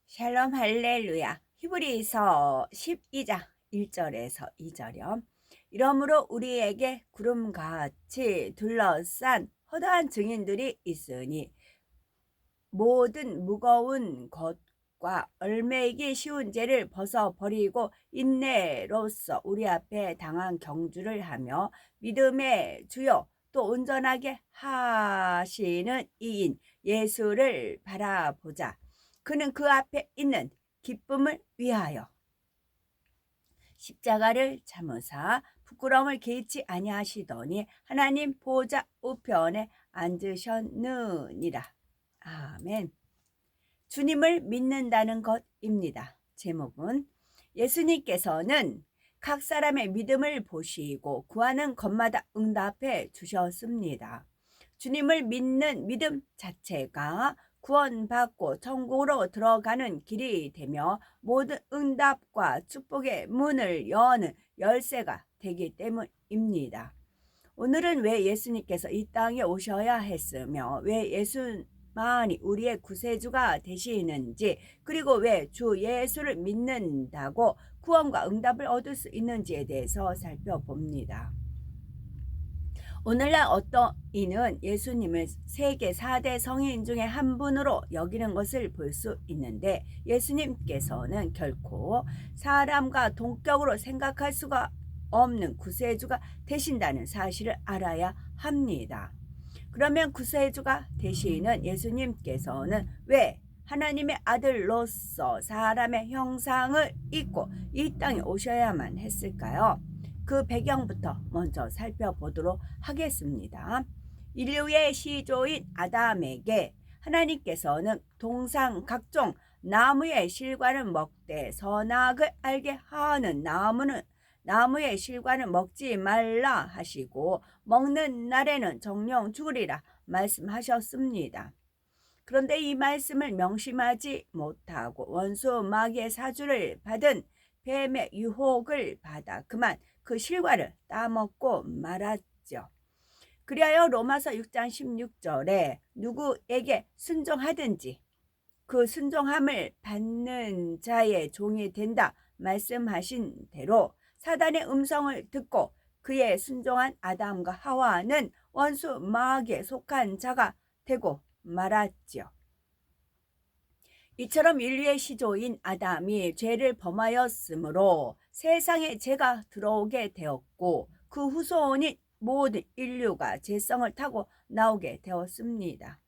샬롬 할렐루야. 히브리서 12장 1절에서 2절이요. 이러므로 우리에게 구름같이 둘러싼 허다한 증인들이 있으니 모든 무거운 것과 얽매이기 쉬운 죄를 벗어버리고 인내로써 우리 앞에 당한 경주를 하며 믿음의 주요 또 온전하게 하시는 이인 예수를 바라보자. 그는 그 앞에 있는 기쁨을 위하여 십자가를 참으사 부끄러움을 개의치 아니하시더니 하나님 보좌 우편에 앉으셨느니라. 아멘. 주님을 믿는다는 것입니다. 제목은 예수님께서는 각 사람의 믿음을 보시고 구하는 것마다 응답해 주셨습니다. 주님을 믿는 믿음 자체가 구원받고 천국으로 들어가는 길이 되며 모든 응답과 축복의 문을 여는 열쇠가 되기 때문입니다. 오늘은 왜 예수님께서 이 땅에 오셔야 했으며 왜 예수만이 우리의 구세주가 되시는지, 그리고 왜 주 예수를 믿는다고 구원과 응답을 얻을 수 있는지에 대해서 살펴봅니다. 오늘날 어떤 이는 예수님을 세계 4대 성인 중에 한 분으로 여기는 것을 볼 수 있는데, 예수님께서는 결코 사람과 동격으로 생각할 수가 없는 구세주가 되신다는 사실을 알아야 합니다. 그러면 구세주가 되시는 예수님께서는 왜 하나님의 아들로서 사람의 형상을 입고 이 땅에 오셔야만 했을까요? 그 배경부터 먼저 살펴보도록 하겠습니다. 인류의 시조인 아담에게 하나님께서는 동상 각종 나무의 실과는 먹되 선악을 알게 하는 나무의 실과는 먹지 말라 하시고 먹는 날에는 정령 죽으리라 말씀하셨습니다. 그런데 이 말씀을 명심하지 못하고 원수 마귀의 사주를 받은 뱀의 유혹을 받아 그만 그 실과를 따먹고 말았죠. 그리하여 로마서 6장 16절에 누구에게 순종하든지 그 순종함을 받는 자의 종이 된다 말씀하신 대로 사단의 음성을 듣고 그의 순종한 아담과 하와는 원수 마귀에 속한 자가 되고 말았지요. 이처럼 인류의 시조인 아담이 죄를 범하였으므로 세상에 죄가 들어오게 되었고 그 후손인 모든 인류가 죄성을 타고 나오게 되었습니다.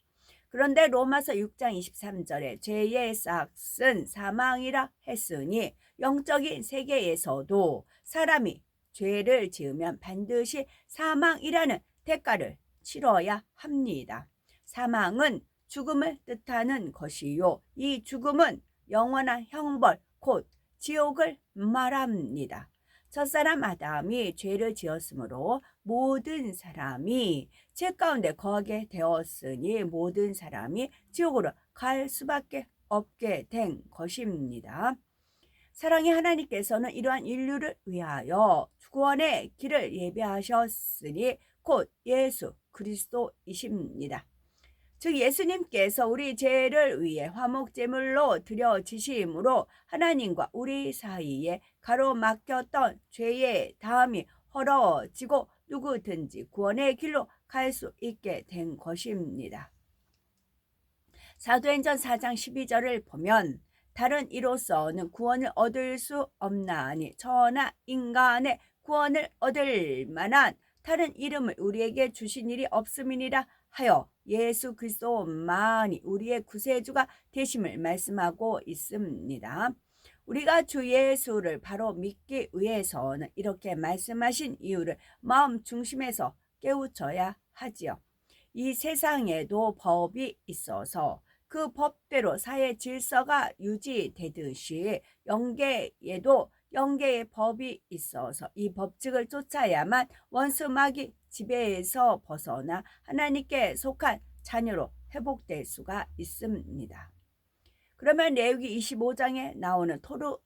그런데 로마서 6장 23절에 죄의 싹은 사망이라 했으니 영적인 세계에서도 사람이 죄를 지으면 반드시 사망이라는 대가를 치러야 합니다. 사망은 죽음을 뜻하는 것이요, 이 죽음은 영원한 형벌 곧 지옥을 말합니다. 첫사람 아담이 죄를 지었으므로 모든 사람이 죄 가운데 거하게 되었으니 모든 사람이 지옥으로 갈 수밖에 없게 된 것입니다. 사랑의 하나님께서는 이러한 인류를 위하여 구원의 길을 예비하셨으니 곧 예수 그리스도이십니다. 즉 예수님께서 우리 죄를 위해 화목제물로 드려지심으로 하나님과 우리 사이에 가로막혔던 죄의 담이 헐어지고 누구든지 구원의 길로 갈 수 있게 된 것입니다. 사도행전 4장 12절을 보면 다른 이로서는 구원을 얻을 수 없나니 천하 인간의 구원을 얻을 만한 다른 이름을 우리에게 주신 일이 없음이니라 하여 예수 그리스도만이 우리의 구세주가 되심을 말씀하고 있습니다. 우리가 주 예수를 바로 믿기 위해서는 이렇게 말씀하신 이유를 마음 중심에서 깨우쳐야 하지요. 이 세상에도 법이 있어서 그 법대로 사회 질서가 유지되듯이 영계에도 영계의 법이 있어서 이 법칙을 쫓아야만 원수 마귀 지배에서 벗어나 하나님께 속한 자녀로 회복될 수가 있습니다. 그러면 레위기 25장에 나오는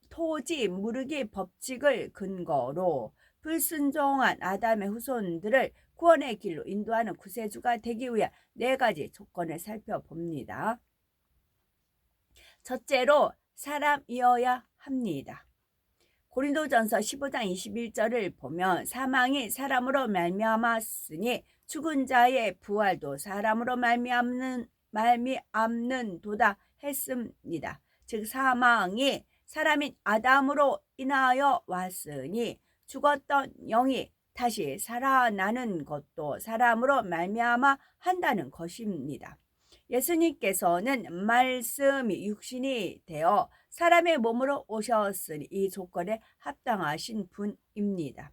토지 무르기 법칙을 근거로 불순종한 아담의 후손들을 구원의 길로 인도하는 구세주가 되기 위한 4가지 조건을 살펴봅니다. 첫째로 사람이어야 합니다. 고린도전서 15장 21절을 보면 사망이 사람으로 말미암았으니 죽은 자의 부활도 사람으로 말미암는도다 했습니다. 즉 사망이 사람인 아담으로 인하여 왔으니 죽었던 영이 다시 살아나는 것도 사람으로 말미암아 한다는 것입니다. 예수님께서는 말씀이 육신이 되어 사람의 몸으로 오셨으니 이 조건에 합당하신 분입니다.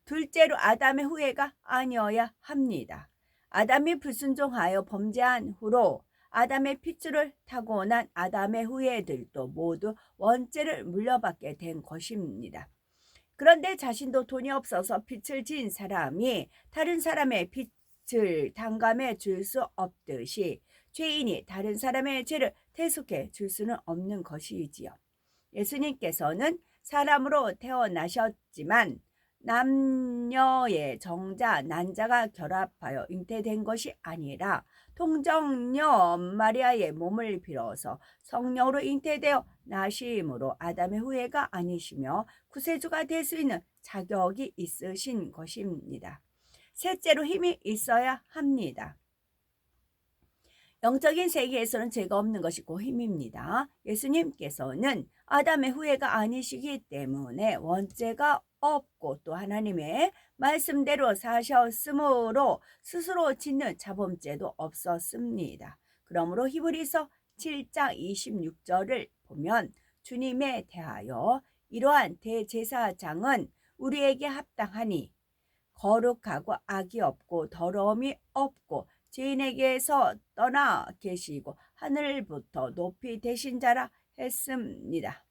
둘째로 아담의 후예가 아니어야 합니다. 아담이 불순종하여 범죄한 후로 아담의 핏줄을 타고난 아담의 후예들도 모두 원죄를 물려받게 된 것입니다. 그런데 자신도 돈이 없어서 빚을 진 사람이 다른 사람의 빚을 탕감해 줄 수 없듯이 죄인이 다른 사람의 죄를 대속해 줄 수는 없는 것이지요. 예수님께서는 사람으로 태어나셨지만 남녀의 정자, 난자가 결합하여 잉태된 것이 아니라 통정녀 마리아의 몸을 빌어서 성령으로 잉태되어 나심으로 아담의 후예가 아니시며 구세주가 될 수 있는 자격이 있으신 것입니다. 셋째로 힘이 있어야 합니다. 영적인 세계에서는 죄가 없는 것이 곧 힘입니다. 예수님께서는 아담의 후예가 아니시기 때문에 원죄가 없고 또 하나님의 말씀대로 사셨으므로 스스로 짓는 자범죄도 없었습니다. 그러므로 히브리서 7장 26절을 보면 주님에 대하여 이러한 대제사장은 우리에게 합당하니 거룩하고 악이 없고 더러움이 없고 죄인에게서 떠나 계시고 하늘부터 높이 되신 자라 했습니다.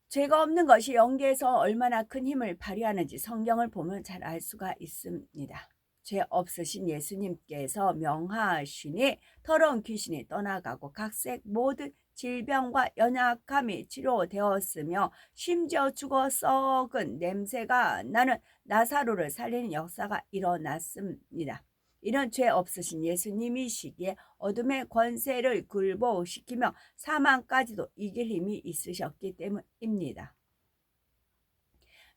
죄가 없는 것이 영계에서 얼마나 큰 힘을 발휘하는지 성경을 보면 잘 알 수가 있습니다. 죄 없으신 예수님께서 명하시니 더러운 귀신이 떠나가고 각색 모든 질병과 연약함이 치료되었으며 심지어 죽어 썩은 냄새가 나는 나사로를 살리는 역사가 일어났습니다. 이런 죄 없으신 예수님이시기에 어둠의 권세를 굴복시키며 사망까지도 이길 힘이 있으셨기 때문입니다.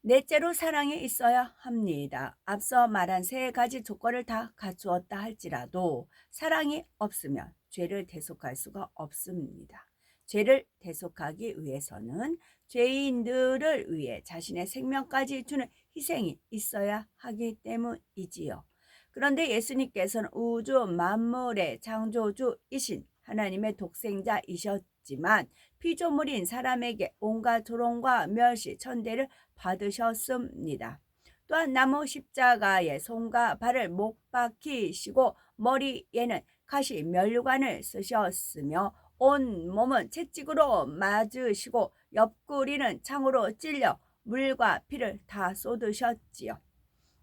넷째로 사랑이 있어야 합니다. 앞서 말한 세 가지 조건을 다 갖추었다 할지라도 사랑이 없으면 죄를 대속할 수가 없습니다. 죄를 대속하기 위해서는 죄인들을 위해 자신의 생명까지 주는 희생이 있어야 하기 때문이지요. 그런데 예수님께서는 우주 만물의 창조주이신 하나님의 독생자이셨지만 피조물인 사람에게 온갖 조롱과 멸시, 천대를 받으셨습니다. 또한 나무 십자가에 손과 발을 못 박히시고 머리에는 가시 면류관을 쓰셨으며 온 몸은 채찍으로 맞으시고 옆구리는 창으로 찔려 물과 피를 다 쏟으셨지요.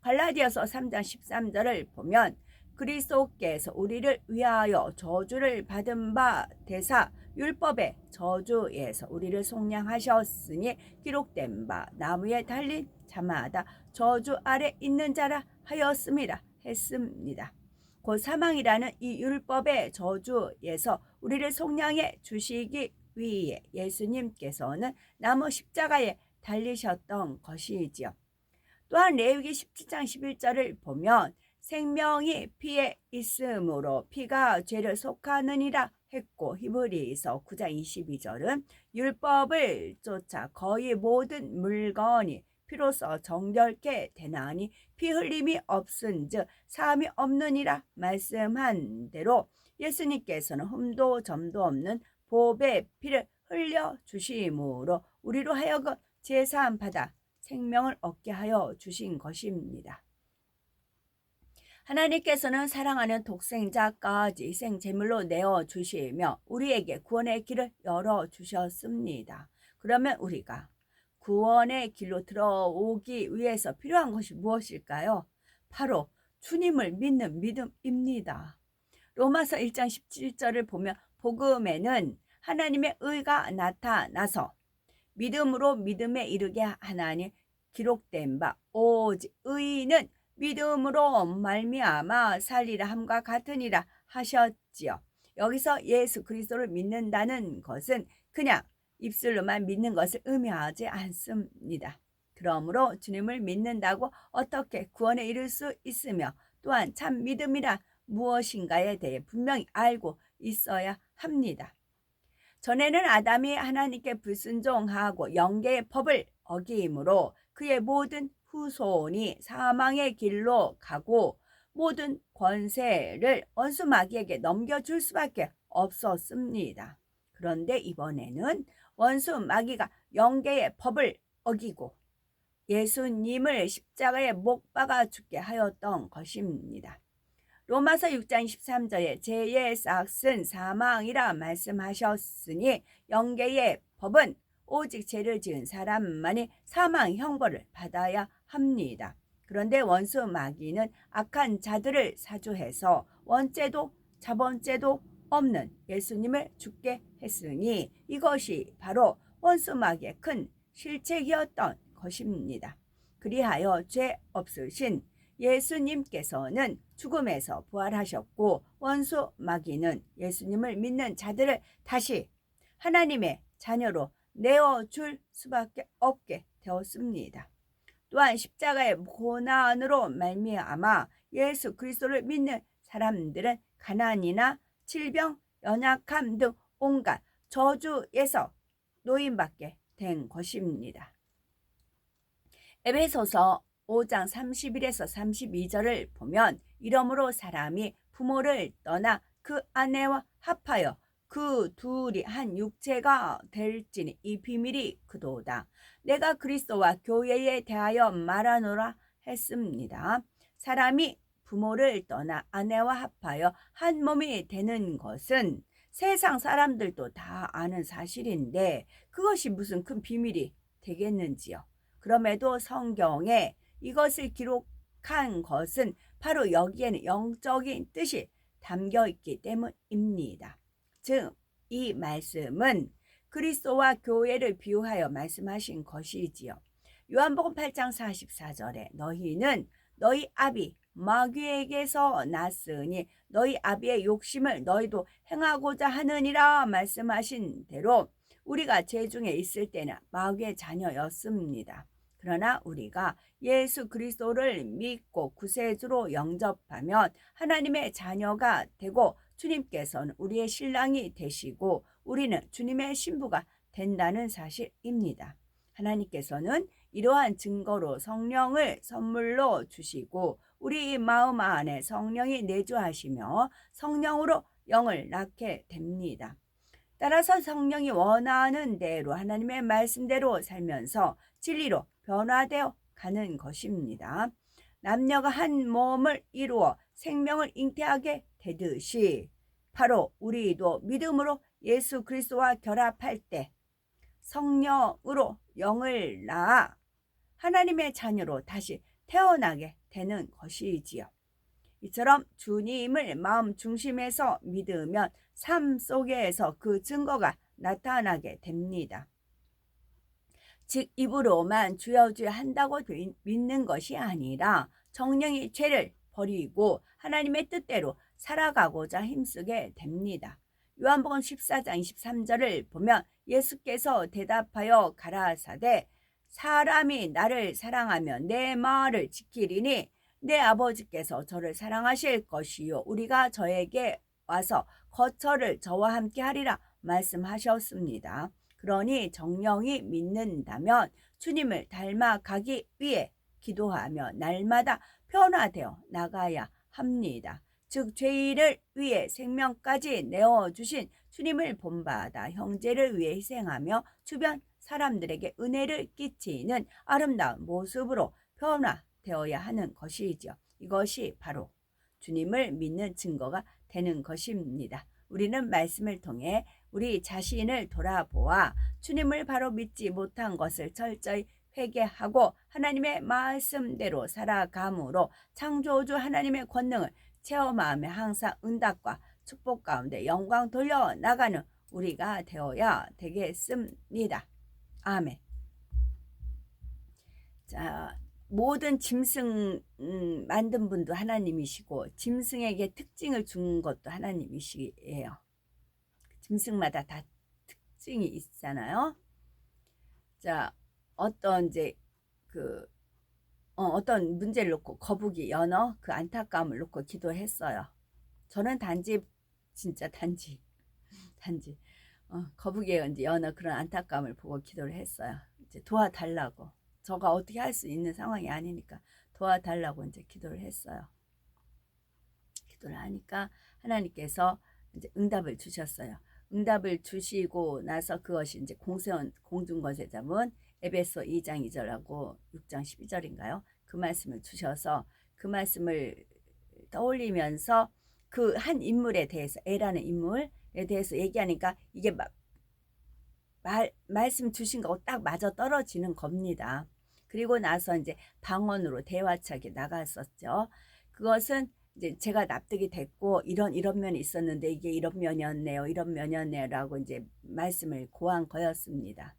갈라디아서 3장 13절을 보면 그리스도께서 우리를 위하여 저주를 받은 바 되사 율법의 저주에서 우리를 속량하셨으니 기록된 바 나무에 달린 자마다 저주 아래 있는 자라 하였습니다. 했습니다. 곧 사망이라는 이 율법의 저주에서 우리를 속량해 주시기 위해 예수님께서는 나무 십자가에 달리셨던 것이지요. 또한 레위기 17장 11절을 보면 생명이 피에 있으므로 피가 죄를 속하느니라 했고 히브리서 9장 22절은 율법을 쫓아 거의 모든 물건이 피로써 정결케 되나니 피 흘림이 없은즉 사함이 없느니라 말씀한 대로 예수님께서는 흠도 점도 없는 보배 피를 흘려 주심으로 우리로 하여금 제사함 받아 생명을 얻게 하여 주신 것입니다. 하나님께서는 사랑하는 독생자까지 희생 제물로 내어주시며 우리에게 구원의 길을 열어주셨습니다. 그러면 우리가 구원의 길로 들어오기 위해서 필요한 것이 무엇일까요? 바로 주님을 믿는 믿음입니다. 로마서 1장 17절을 보면 복음에는 하나님의 의가 나타나서 믿음으로 믿음에 이르게 하나니 기록된 바 오직 의인은 믿음으로 말미암아 살리라 함과 같으니라 하셨지요. 여기서 예수 그리스도를 믿는다는 것은 그냥 입술로만 믿는 것을 의미하지 않습니다. 그러므로 주님을 믿는다고 어떻게 구원에 이를 수 있으며 또한 참 믿음이란 무엇인가에 대해 분명히 알고 있어야 합니다. 전에는 아담이 하나님께 불순종하고 영계의 법을 어기므로 그의 모든 후손이 사망의 길로 가고 모든 권세를 원수 마귀에게 넘겨줄 수밖에 없었습니다. 그런데 이번에는 원수 마귀가 영계의 법을 어기고 예수님을 십자가에 못 박아 죽게 하였던 것입니다. 로마서 6장 23절에 죄의 싹은 사망이라 말씀하셨으니 영계의 법은 오직 죄를 지은 사람만이 사망 형벌을 받아야 합니다. 그런데 원수 마귀는 악한 자들을 사주해서 원죄도 자본죄도 없는 예수님을 죽게 했으니 이것이 바로 원수 마귀의 큰 실책이었던 것입니다. 그리하여 죄 없으신 예수님께서는 죽음에서 부활하셨고 원수 마귀는 예수님을 믿는 자들을 다시 하나님의 자녀로 내어줄 수밖에 없게 되었습니다. 또한 십자가의 고난으로 말미암아 예수 그리스도를 믿는 사람들은 가난이나 질병, 연약함 등 온갖 저주에서 노임받게 된 것입니다. 에베소서 5장 31에서 32절을 보면 이러므로 사람이 부모를 떠나 그 아내와 합하여 그 둘이 한 육체가 될지니 이 비밀이 그도다. 내가 그리스도와 교회에 대하여 말하노라 했습니다. 사람이 부모를 떠나 아내와 합하여 한 몸이 되는 것은 세상 사람들도 다 아는 사실인데 그것이 무슨 큰 비밀이 되겠는지요. 그럼에도 성경에 이것을 기록한 것은 바로 여기에는 영적인 뜻이 담겨 있기 때문입니다. 즉, 이 말씀은 그리스도와 교회를 비유하여 말씀하신 것이지요. 요한복음 8장 44절에 너희는 너희 아비 마귀에게서 났으니 너희 아비의 욕심을 너희도 행하고자 하느니라 말씀하신 대로 우리가 죄 중에 있을 때는 마귀의 자녀였습니다. 그러나 우리가 예수 그리스도를 믿고 구세주로 영접하면 하나님의 자녀가 되고 주님께서는 우리의 신랑이 되시고 우리는 주님의 신부가 된다는 사실입니다. 하나님께서는 이러한 증거로 성령을 선물로 주시고 우리 마음 안에 성령이 내주하시며 성령으로 영을 낳게 됩니다. 따라서 성령이 원하는 대로 하나님의 말씀대로 살면서 진리로 변화되어 가는 것입니다. 남녀가 한 몸을 이루어 생명을 잉태하게 되듯이 바로 우리도 믿음으로 예수 그리스도와 결합할 때 성령으로 영을 낳아 하나님의 자녀로 다시 태어나게 되는 것이지요. 이처럼 주님을 마음 중심에서 믿으면 삶 속에서 그 증거가 나타나게 됩니다. 즉 입으로만 주여 주여 한다고 믿는 것이 아니라 정령이 죄를 버리고 하나님의 뜻대로 살아가고자 힘쓰게 됩니다. 요한복음 14장 23절을 보면 예수께서 대답하여 가라사대 사람이 나를 사랑하면 내 말을 지키리니 내 아버지께서 저를 사랑하실 것이요 우리가 저에게 와서 거처를 저와 함께 하리라 말씀하셨습니다. 그러니 정령이 믿는다면 주님을 닮아가기 위해 기도하며 날마다 변화되어 나가야 합니다. 즉 죄인을 위해 생명까지 내어주신 주님을 본받아 형제를 위해 희생하며 주변 사람들에게 은혜를 끼치는 아름다운 모습으로 변화되어야 하는 것이죠. 이것이 바로 주님을 믿는 증거가 되는 것입니다. 우리는 말씀을 통해 우리 자신을 돌아보아 주님을 바로 믿지 못한 것을 철저히 회개하고 하나님의 말씀대로 살아감으로 창조주 하나님의 권능을 체험하며 항상 응답과 축복 가운데 영광 돌려나가는 우리가 되어야 되겠습니다. 아멘. 자, 모든 짐승 만든 분도 하나님이시고 짐승에게 특징을 준 것도 하나님이시에요. 짐승마다 다 특징이 있잖아요. 자, 어떤 이제 그 어떤 문제를 놓고 거북이, 연어 그 안타까움을 놓고 기도했어요. 저는 단지 진짜 단지 거북이의 이제 연어 그런 안타까움을 보고 기도를 했어요. 이제 도와달라고. 저가 어떻게 할 수 있는 상황이 아니니까 도와달라고 이제 기도를 했어요. 기도를 하니까 하나님께서 이제 응답을 주셨어요. 응답을 주시고 나서 그것이 이제 공중권세자문 에베소 2장 2절하고 6장 12절인가요? 그 말씀을 주셔서 그 말씀을 떠올리면서 그 한 인물에 대해서 A라는 인물에 대해서 얘기하니까 이게 말씀 주신 거하고 딱 맞아 떨어지는 겁니다. 그리고 나서 이제 방언으로 대화차게 나갔었죠. 그것은 이제 제가 납득이 됐고 이런 면이 있었는데 이게 이런 면이었네요. 이런 면이었네요라고 이제 말씀을 고한 거였습니다.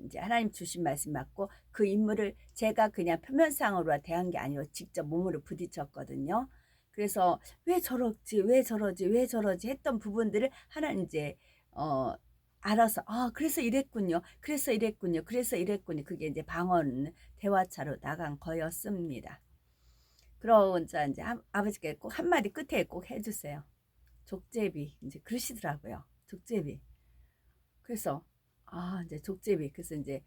이제 하나님 주신 말씀 맞고 그 인물을 제가 그냥 표면상으로 대한 게 아니고 직접 몸으로 부딪혔거든요. 그래서 왜 저러지 했던 부분들을 하나님 이제 알아서 그래서 이랬군요. 그래서 이랬군요. 그게 이제 방언 대화차로 나간 거였습니다. 그러자 이제 아버지께 꼭 한마디 끝에 꼭 해주세요. 족제비 이제 그러시더라고요. 족제비. 그래서 이제 족제비. 그래서 이제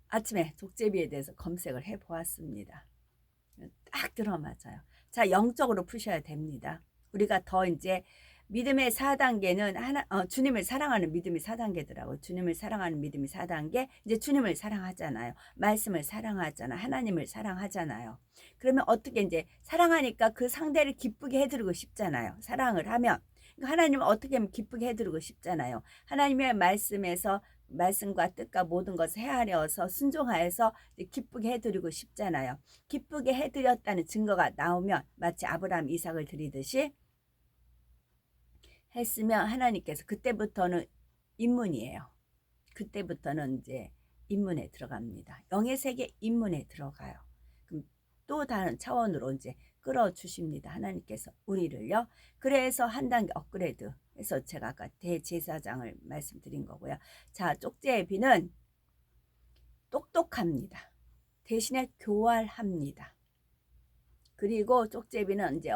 아침에 족제비에 대해서 검색을 해 보았습니다. 딱 들어맞아요. 자, 영적으로 푸셔야 됩니다. 우리가 더 이제 믿음의 4단계는 주님을 사랑하는 믿음이 4단계더라고요. 주님을 사랑하는 믿음이 4단계. 이제 주님을 사랑하잖아요. 말씀을 사랑하잖아요. 하나님을 사랑하잖아요. 그러면 어떻게 이제 사랑하니까 그 상대를 기쁘게 해드리고 싶잖아요. 사랑을 하면. 하나님을 어떻게 하면 기쁘게 해드리고 싶잖아요. 하나님의 말씀에서 말씀과 뜻과 모든 것을 헤아려서 순종하여서 기쁘게 해드리고 싶잖아요. 기쁘게 해드렸다는 증거가 나오면 마치 아브라함 이삭을 드리듯이 했으면 하나님께서 그때부터는 입문이에요. 그때부터는 이제 입문에 들어갑니다. 영의 세계 입문에 들어가요. 그럼 또 다른 차원으로 이제 끌어주십니다. 하나님께서 우리를요. 그래서 한 단계 업그레이드 해서 제가 아까 대제사장을 말씀드린 거고요. 자, 쪽제비는 똑똑합니다. 대신에 교활합니다. 그리고 쪽제비는 이제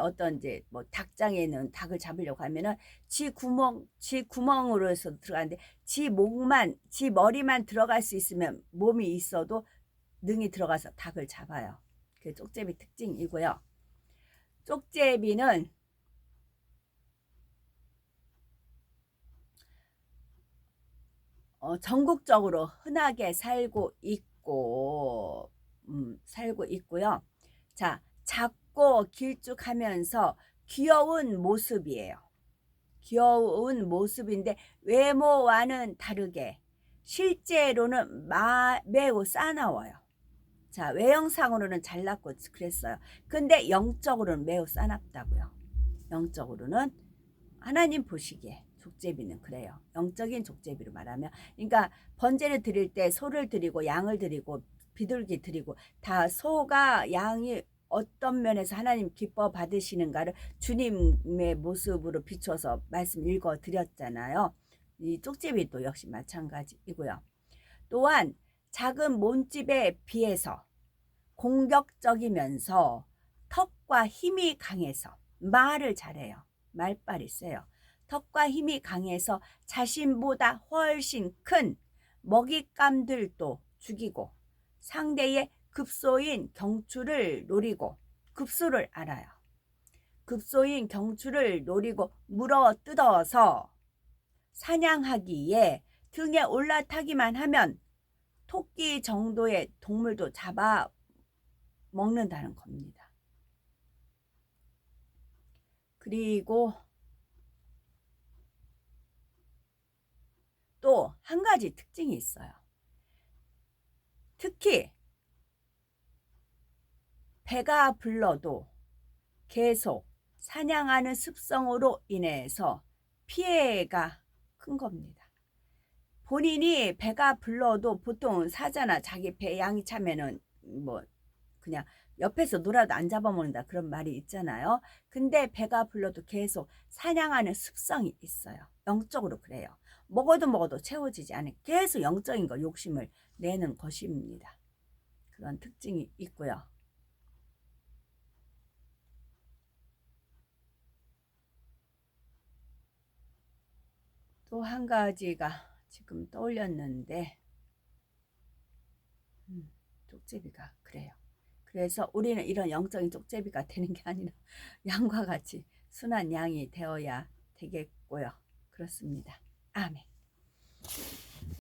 뭐 닭장에는 닭을 잡으려고 하면은 지 구멍으로서 들어가는데 지 머리만 들어갈 수 있으면 몸이 있어도 능히 들어가서 닭을 잡아요. 그게 쪽제비 특징이고요. 쪽제비는 전국적으로 흔하게 살고 있고요. 자, 작고 길쭉하면서 귀여운 모습이에요. 귀여운 모습인데 외모와는 다르게 실제로는 매우 싸나워요. 자, 외형상으로는 잘났고 그랬어요. 근데 영적으로는 매우 싸납다고요. 영적으로는 하나님 보시기에 족제비는 그래요. 영적인 족제비로 말하면, 그러니까 번제를 드릴 때 소를 드리고 양을 드리고 비둘기 드리고 다 소가 양이 어떤 면에서 하나님 기뻐 받으시는가를 주님의 모습으로 비춰서 말씀 읽어 드렸잖아요. 이 쪽제비도 역시 마찬가지이고요. 또한 작은 몸집에 비해서 공격적이면서 턱과 힘이 강해서 말을 잘해요. 말빨이 세요. 턱과 힘이 강해서 자신보다 훨씬 큰 먹잇감들도 죽이고 상대의 급소인 경추를 노리고 급소를 알아요. 급소인 경추를 노리고 물어 뜯어서 사냥하기에 등에 올라타기만 하면 토끼 정도의 동물도 잡아 먹는다는 겁니다. 그리고 또 한 가지 특징이 있어요. 특히 배가 불러도 계속 사냥하는 습성으로 인해서 피해가 큰 겁니다. 본인이 배가 불러도 보통 사자나 자기 배 양이 차면은 뭐 그냥 옆에서 놀아도 안 잡아먹는다 그런 말이 있잖아요. 근데 배가 불러도 계속 사냥하는 습성이 있어요. 영적으로 그래요. 먹어도 채워지지 않은 계속 영적인 거 욕심을 내는 것입니다. 그런 특징이 있고요. 또 한 가지가 지금 떠올렸는데 쪽제비가 그래요. 그래서 우리는 이런 영적인 쪽제비가 되는 게 아니라 양과 같이 순한 양이 되어야 되겠고요. 그렇습니다. 아멘.